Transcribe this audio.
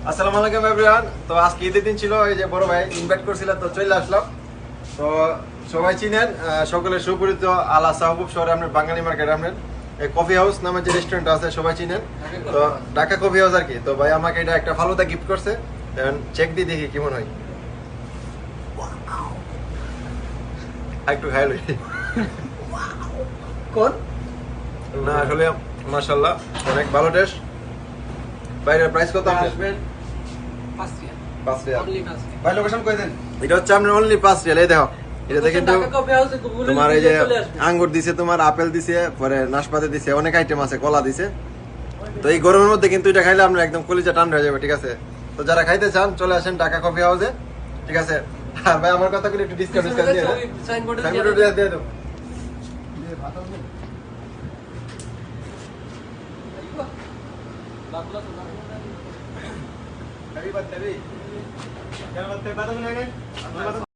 আসসালামু আলাইকুম এভরিওয়ান। তো আজকে ঈদের দিন ছিল, এই যে বড় ভাই ইনভাইট করছিল তো চলে আসলাম। তো সবাই চিনেন, সকলের সুপরিচিত আলা সাহবুব শহরে আপনার বাঙালি মার্কেট আপনার এই কফি হাউস নামে যে রেস্টুরেন্ট আছে সবাই চিনেন। তো ঢাকা কফি হাউস আর কি। তো ভাই আমাকে এটা একটা ফালুদা গিফট করছে, চেক দিয়ে দেখি কেমন হয়। একটু খাই লই। কোন না আসলে মাশাআল্লাহ অনেক ভালো টেস্ট। বাইরের প্রাইস কত আসবে? 5 রিয়াল 5 রিয়াল। Only 5 Real. ভাই লোকেশন কই দেন? এটা হচ্ছে আপনার অনলি 5 রিয়াল। এই দেখো, এটা দেখে একটু ঢাকা কফি হাউসে গুগলে তোমার এই যে চলে আসবে। আঙ্গুর দিছে, তোমার আপেল দিছে, পরে নাশপাতি দিছে, অনেক আইটেম আছে, কলা দিছে। তো এই গরমের মধ্যে কিন্তু এটা খাইলে আপনার একদম কলিজা ঠান্ডা হয়ে যাবে, ঠিক আছে? তো যারা খাইতে চান চলে আসেন ঢাকা কফি হাউসে, ঠিক আছে? হ্যাঁ ভাই আমার কথা বলে একটু ডিসকাউন্ট দিয়ে দেন। সাইনবোর্ডে সাইনবোর্ডে দিয়ে দাও।